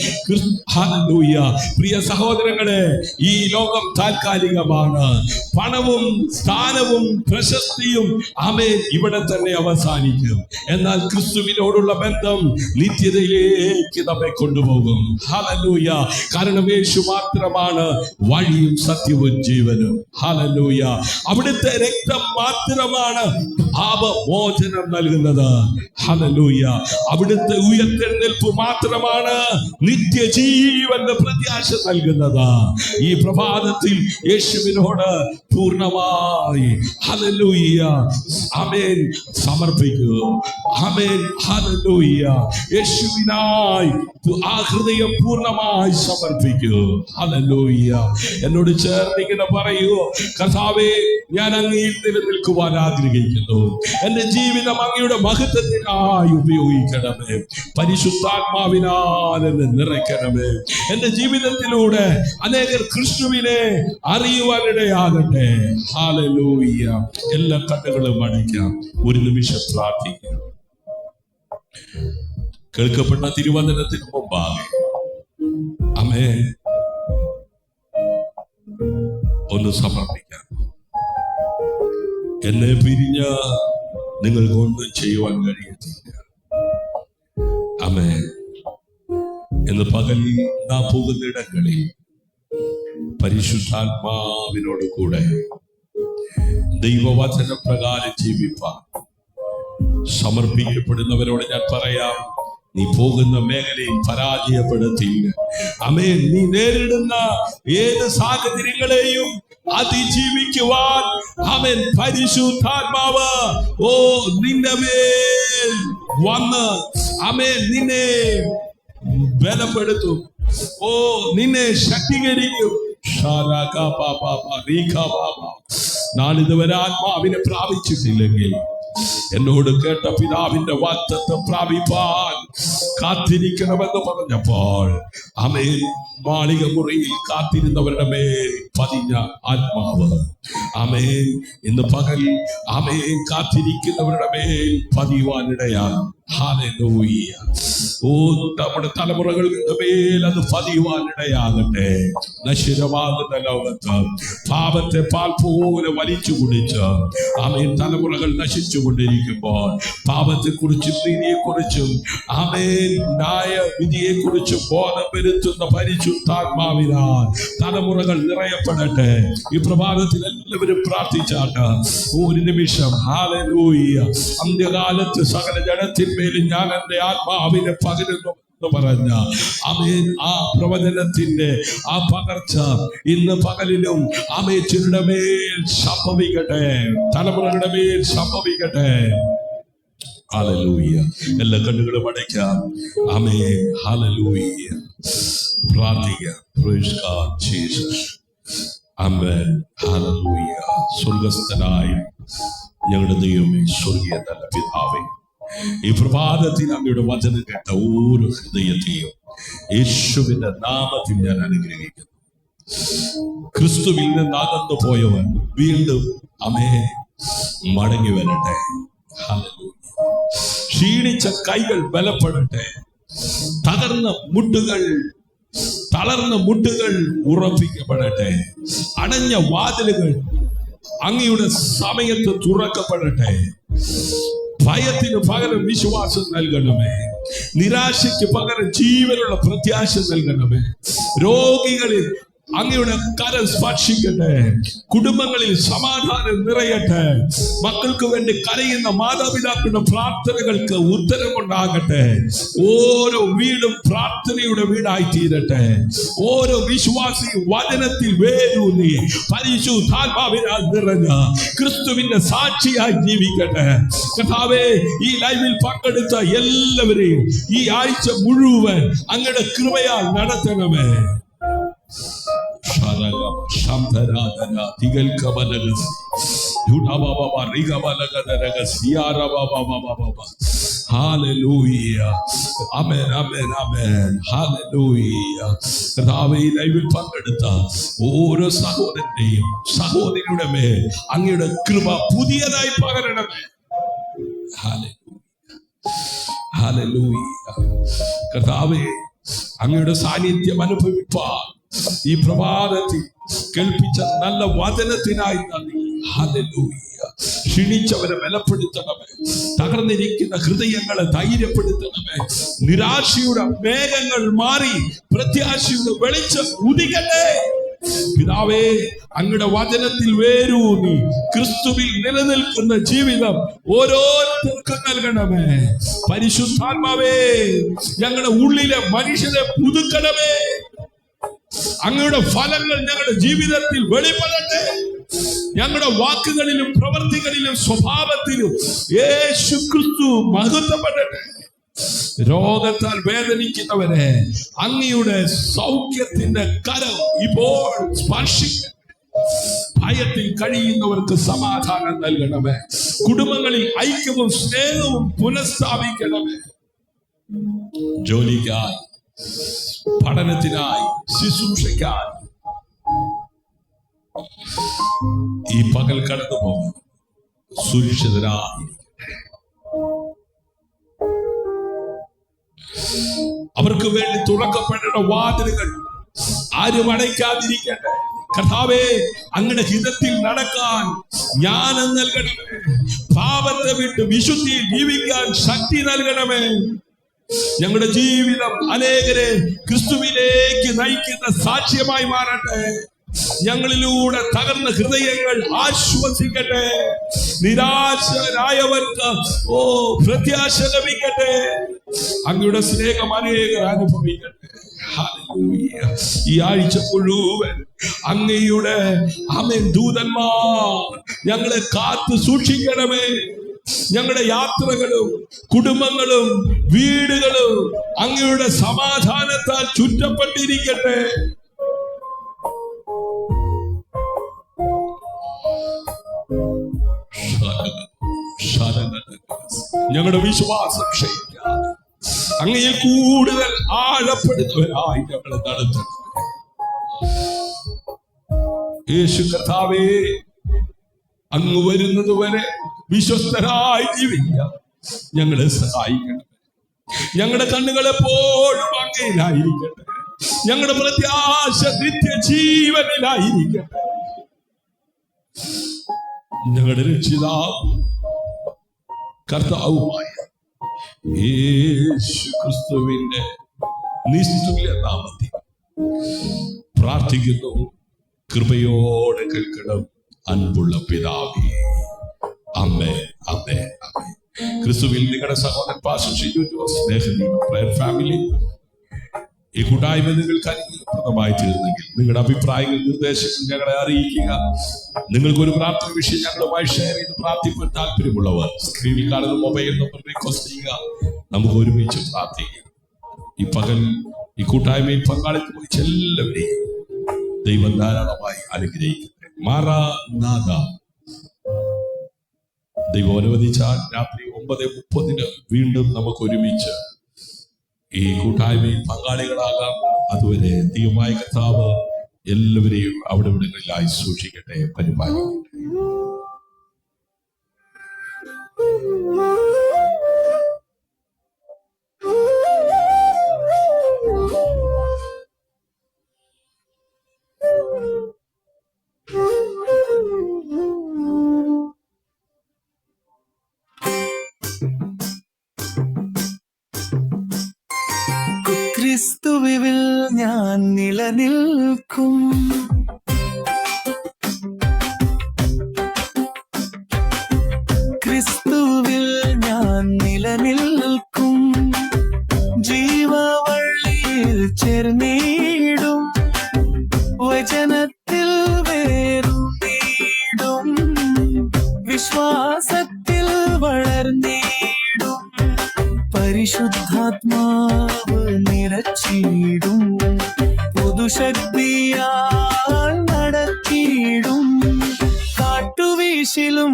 ഹല്ലേലൂയ. പ്രിയ സഹോദരങ്ങളെ, ഈ ലോകം താൽക്കാലികമാണ്. പണവും സ്ഥാനവും പ്രശസ്തിയും ആമേൻ ഇവിടെ തന്നെ അവസാനിക്കും. എന്നാൽ ക്രിസ്തുവിനോടുള്ള ബന്ധം നിത്യതയിലേക്ക് നമ്മെ കൊണ്ടുപോകും. ഹല്ലേലൂയ. കാരണം യേശു മാത്രമാണ് വഴിയും സത്യവും ജീവനും. ഹല്ലേലൂയ. അവിടുത്തെ രക്തം മാത്രമാണ് പാപമോചനം നൽകുന്നത്. ഹല്ലേലൂയ. അവിടുത്തെ ഉയർത്തെഴുന്നേൽപ്പ് മാത്രമാണ് നിത്യജീവന്റെ പ്രത്യാശ നൽകുന്നത്. ഈ പ്രഭാതത്തിൽ യേശുവിനോട് പൂർണ്ണമായി ഹല്ലേലൂയ ആമേൻ സമർപ്പിക്കൂ. ആമേൻ. ഹല്ലേലൂയ. യേശുവിനായി ആ ഹൃദയം പൂർണ്ണമായി സമർപ്പിക്കൂ. ഹല്ലേലൂയ. എന്നോട് ചേർന്ന് ഇങ്ങനെ പറയൂ, കർത്താവേ, ഞാൻ അങ്ങയിൽ നിലനിൽക്കുവാൻ ആഗ്രഹിക്കുന്നു. എന്റെ ജീവിതം അങ്ങയുടെ മഹത്വത്തിനായി ഉപയോഗിക്കണമേ. പരിശുദ്ധാത്മാവിനാൽ എന്നെ നിറയ്ക്കണമേ. എന്റെ ജീവിതത്തിലൂടെ അനേകർ ക്രിസ്തുവിനെ അറിയുവാനിടയാകട്ടെ. ഹല്ലേലൂയ. എല്ലാ കണ്ണുകളും അടയ്ക്കാം. ഒരു നിമിഷം പ്രാർത്ഥിക്കാം. കേൾക്കപ്പെട്ട തിരുവചനത്തിന് മുമ്പാകെ ആമേൻ ഒന്ന് സമർപ്പിക്കാം. എന്നെ പിരിഞ്ഞ് നിങ്ങൾക്ക് ഒന്നും ചെയ്യുവാൻ കഴിയത്തില്ല. ആമേൻ. എന്ന് പകലിൽ നാം പോകുന്ന ഇടങ്ങളിൽ പരിശുദ്ധാത്മാവിനോട് കൂടെ ദൈവവചന പ്രകാരം ജീവിപ്പാൻ സമർപ്പിക്കപ്പെടുന്നവരോട് ഞാൻ പറയാം, നീ പോകുന്ന മേഖലയിൽ പരാജയപ്പെടുത്തില്ല. ആമേൻ. നീ നേരിടുന്ന ഏത് സാഹചര്യങ്ങളെയും അതിജീവിക്കുവാൻ ആമേൻ പരിശുദ്ധാത്മാവ് നിന്റെ മേൽ വന്ന് ആമേൻ നിന്നെ ബലപ്പെടുത്തും. നിന്നെ ശക്തീകരിക്കും. നാളിതുവരെ ആത്മാവിനെ പ്രാപിച്ചിട്ടില്ലെങ്കിൽ എന്നോട് കേട്ട പിതാവിന്റെ വാഗ്ദത്തം പ്രാപിപ്പാൻ കാത്തിരിക്കണമെന്ന് പറഞ്ഞപ്പോൾ ആമേൻ മാളിക മുറിയിൽ കാത്തിരുന്നവരുടെ മേൽ പതിഞ്ഞ ആത്മാവ് ആമേൻ ഇന്ന് പകൽ ആമേൻ കാത്തിരിക്കുന്നവരുടെ മേൽ പതിയുവാനിടയാണ്. ഹല്ലേലൂയ. നമ്മുടെ തലമുറകളുടെ മേൽ അത് പതിയുവാനിടയാകട്ടെ. നശ്വരമാകുന്ന ലോകത്ത് പാപത്തെ പാൽ പോലെ വലിച്ചു കുടിച്ച് ആമേൻ തലമുറകൾ നശിച്ചു കൊണ്ടിരിക്കുമ്പോൾ പാപത്തെ കുറിച്ചും നീതിയെ കുറിച്ചും ആമേൻ ന്യായ വിധിയെ കുറിച്ചും ബോധം വരുത്തുന്ന പരിശുദ്ധാത്മാവിനാൽ തലമുറകൾ നിറയപ്പെടട്ടെ. ഈ പ്രഭാതത്തിൽ എല്ലാവരും പ്രാർത്ഥിച്ചാട്ട് ഒരു നിമിഷം. ഹല്ലേലൂയ. അന്ത്യകാലത്ത് സകല ജഡത്തിന്മേലും ഞാൻ എന്റെ ആത്മാവിനെ പകരുന്നു എന്ന് പറഞ്ഞ ആമേൻ ആ പ്രവചനത്തിന്റെ ആ പകർച്ച ഇന്ന് പകലിലും ആമേൻ ചിലരുടെ മേൽ സംഭവിക്കട്ടെ, തലമുറകളുടെ മേൽ സംഭവിക്കട്ടെ. ഹല്ലേലൂയ. എല്ലാ കണ്ണുകളും അടയ്ക്കാം. ആമേൻ. ഹല്ലേലൂയ. പ്രാർത്ഥിക്കാം. Praise God Jesus. ആമേൻ. ഹല്ലേലൂയ. സ്വർഗ്ഗസ്ഥനായ ഞങ്ങളുടെ ദൈവമേ, സ്വർഗീയ നല്ല പിതാവേ, ഈ പ്രഭാതത്തിൽ അങ്ങയുടെ വചനം കേട്ട ഓരോ ഹൃദയത്തെയും യേശുവിന്റെ നാമത്തിൽ ഞാൻ അനുഗ്രഹിക്കുന്നു. ക്രിസ്തുവിൽ നിന്ന് അകന്നു പോയവൻ വീണ്ടും മടങ്ങി വരട്ടെ. ഹല്ലേലൂയ. ക്ഷീണിച്ച കൈകൾ ബലപ്പെടട്ടെ. തളർന്ന മുട്ടുകൾ ഉറപ്പിക്കപ്പെടട്ടെ. അടഞ്ഞ വാതിലുകൾ അങ്ങയുടെ സമയത്ത് തുറക്കപ്പെടട്ടെ. ഭയത്തിന് പകരം വിശ്വാസം നൽകണമേ. നിരാശയ്ക്ക് പകരം ജീവനുള്ള പ്രത്യാശ നൽകണമേ. രോഗികളിൽ അങ്ങയുടെ കരം സ്പർശിക്കട്ടെ. കുടുംബങ്ങളിൽ സമാധാനം നിറയട്ടെ. മക്കൾക്ക് വേണ്ടി കരയുന്ന മാതാപിതാക്കളുടെ പ്രാർത്ഥനകൾക്ക് ഉത്തരമുണ്ടാകട്ടെ. ഓരോ വീടും പ്രാർത്ഥനയുടെ വീടായി തീരട്ടെ. ഓരോ വിശ്വാസി വചനത്തിൽ വേരൂന്നി പരിശുദ്ധാത്മാവിനാൽ നിറഞ്ഞ ക്രിസ്തുവിന്റെ സാക്ഷിയായി ജീവിക്കട്ടെ. കർത്താവേ, ഈ ലൈവിൽ പങ്കെടുത്ത എല്ലാവരെയും ഈ ആഴ്ച മുഴുവൻ അങ്ങയുടെ കൃപയാൽ നടത്തണമേ. ലൈവിൽ പങ്കെടുത്ത ഓരോ സഹോദരന്റെയും സഹോദരിയുടെ മേൽ അങ്ങയുടെ കൃപ പുതിയതായി പകരണമേ. ഹല്ലേലൂയ. കർത്താവേ, അങ്ങയുടെ സാന്നിധ്യം അനുഭവിപ്പാൻ ഈ പ്രഭാതത്തിൽ കേൾപ്പിച്ച നല്ല വചനത്തിനായി നന്ദി. ഹല്ലേലൂയ. ക്ഷീണിച്ചവരെ ബലപ്പെടുത്തണമേ. തകർന്നിരിക്കുന്ന ഹൃദയങ്ങളെ ധൈര്യപ്പെടുത്തണമേ. നിരാശയുടെ മേഘങ്ങൾ മാറി പ്രത്യാശയുടെ വെളിച്ചം ഉദിക്കട്ടെ. പിതാവേ, അങ്ങയുടെ വചനത്തിൽ വേരൂന്നി ക്രിസ്തുവിൽ നിലനിൽക്കുന്ന ജീവിതം ഓരോരുത്തർക്കും നൽകണമേ. പരിശുദ്ധാത്മാവേ, ഞങ്ങളുടെ ഉള്ളിലെ മനുഷ്യരെ പുതുക്കണമേ. അങ്ങയുടെ ഫലങ്ങൾ ഞങ്ങളുടെ ജീവിതത്തിൽ വെളിപ്പെടട്ടെ. ഞങ്ങളുടെ വാക്കുകളിലും പ്രവൃത്തികളിലും സ്വഭാവത്തിലും യേശു ക്രിസ്തു മഹത്വപ്പെടട്ടെ. രോഗത്താൽ വേദനിക്കുന്നവരെ അങ്ങയുടെ സൗഖ്യത്തിന്റെ കരം ഇപ്പോൾ സ്പർശിക്കട്ടെ. ഭയത്തിൽ കഴിയുന്നവർക്ക് സമാധാനം നൽകണമേ. കുടുംബങ്ങളിൽ ഐക്യവും സ്നേഹവും പുനഃസ്ഥാപിക്കണമേ. ജോലിക്കായി, പഠനത്തിനായി, ശുശ്രൂഷയ്ക്കായി ഈ പകൽ കടന്നു പോകും സുരക്ഷിതരായി. അവർക്ക് വേണ്ടി തുറക്കപ്പെടേണ്ട വാതിലുകൾ ആരും അടയ്ക്കാതിരിക്കട്ടെ. കർത്താവേ, അങ്ങയുടെ ഹിതത്തിൽ നടക്കാൻ ജ്ഞാനം നൽകണമേ. പാപത്തെ വിട്ട് വിശുദ്ധിയിൽ ജീവിക്കാൻ ശക്തി നൽകണമേ. ഞങ്ങളുടെ ജീവിതം അനേകരെ ക്രിസ്തുവിലേക്ക് നയിക്കുന്ന സാക്ഷ്യമായി മാറട്ടെ. ഞങ്ങളിലൂടെ തകർന്ന ഹൃദയങ്ങൾ ആശ്വസിക്കട്ടെ. നിരാശരായവർക്ക് പ്രത്യാശ ലഭിക്കട്ടെ. അങ്ങയുടെ സ്നേഹം അനേകർ അനുഭവിക്കട്ടെ. ഹല്ലേലൂയ. ഈ ആഴ്ച മുഴുവൻ അങ്ങയുടെ ദൂതന്മാർ ഞങ്ങളെ കാത്തു സൂക്ഷിക്കണമേ. ഞങ്ങളുടെ യാത്രകളും കുടുംബങ്ങളും വീടുകളും അങ്ങയുടെ സമാധാനത്താൽ ചുറ്റപ്പെട്ടിരിക്കട്ടെ. ഞങ്ങളുടെ വിശ്വാസം ക്ഷയിക്കാതെ അങ്ങയെ കൂടുതൽ ആഴപ്പെടുന്നവരായി ഞങ്ങളെ നടത്തണം. യേശു കർത്താവേ, അങ്ങ് വരുന്നത് വരെ വിശ്വസ്തരായി ജീവിക്കാം ഞങ്ങളെ സഹായിക്കണം. ഞങ്ങളുടെ കണ്ണുകൾ എപ്പോഴും അങ്ങയിലായിരിക്കട്ടെ. ഞങ്ങളുടെ പ്രത്യാശ നിത്യജീവനിലായിരിക്കട്ടെ. ഞങ്ങളുടെ രക്ഷിതാവും കർത്താവുമായ യേശു ക്രിസ്തുവിന്റെ നിസ്തുല്യ നാമത്തിൽ പ്രാർത്ഥിക്കുന്നു. കൃപയോടെ കേൾക്കണം അൻപുള്ള പിതാവേ. ആമേൻ, ആമേൻ, ആമേൻ. ക്രിസ്തുവിൽ നിങ്ങളുടെ സഹോദരൻ pastor Shiju Jose, prayer family, ഈ കൂട്ടായ്മ നിങ്ങൾക്ക് അനുഗ്രഹപ്രദമായി തീർന്നെങ്കിൽ നിങ്ങളുടെ അഭിപ്രായങ്ങൾ, നിർദ്ദേശങ്ങൾ ഞങ്ങളെ അറിയിക്കുക. നിങ്ങൾക്കൊരു പ്രാർത്ഥന വിഷയം ഞങ്ങളുമായി ഷെയർ ചെയ്ത് പ്രാർത്ഥിക്കാൻ താല്പര്യമുള്ളവർ സ്ക്രീനിൽ കാണുന്ന മൊബൈൽ നമ്പർ റിക്വസ്റ്റ് ചെയ്യുക. നമുക്ക് ഒരുമിച്ച് പ്രാർത്ഥിക്കാം. ഈ പകൽ ഈ കൂട്ടായ്മയിൽ പങ്കാളിത്തം വഹിച്ച എല്ലാവരെയും ദൈവം ധാരാളമായി അനുഗ്രഹിക്കട്ടെ. മാറാനാഥ. ദൈവം അനുവദിച്ചാൽ രാത്രി 9:30 വീണ്ടും നമുക്ക് ഒരുമിച്ച് ഈ കൂട്ടായ്മയിൽ പങ്കാളികളാകാം. അതുവരെ ദൈവമായ കർത്താവ് എല്ലാവരെയും അവിടെ ഇവിടങ്ങളിലായി സൂക്ഷിക്കട്ടെ, പരിപാലിക്കട്ടെ. ക്രിസ്തുവിൽ ഞാൻ നിലനിൽക്കും. ക്രിസ്തുവിൽ ഞാൻ നിലനിൽക്കും. ജീവവള്ളിയിൽ ചേർന്നിടും. വചനത്തിൽ വേരുന്നിടും. വിശ്വാസത്തിൽ വളർന്നിടും. പരിശുദ്ധാത്മാവ് നിറച്ചിടും. പുതുശക്തിയാൽ നടത്തിയിടും. കാട്ടുവീശിലും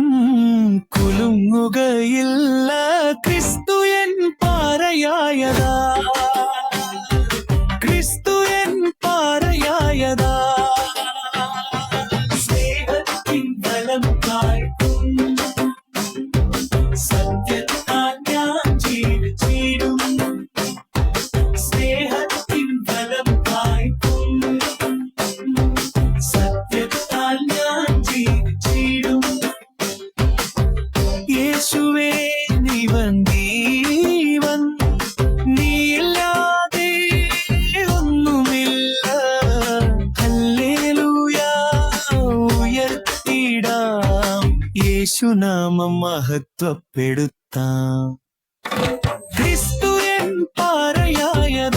കുലുങ്ങുകയില്ല. ക്രിസ്തു എൻ പാറയായതാ. ക്രിസ്തു എൻ പാറയായതാ. സ്നേഹത്തിൻ ബലം കായ്ക്കും. സത്യത്താൽ ഞാൻ ജീവിച്ചിടും. സ്നേഹത്തിൻ ബലം കായ്ക്കും. സത്യത്താൽ ഞാൻ ജീവിച്ചിടും. യേശുവേ നീവൻ ജീവൻ. നീയില്ലാതെ ഒന്നുമില്ല. ഹല്ലേലൂയ ഉയർത്തിടാം. യേശുനാമം മഹത്വപ്പെടുത്താം. ക്രിസ്തു എൻ പാറയായതാ.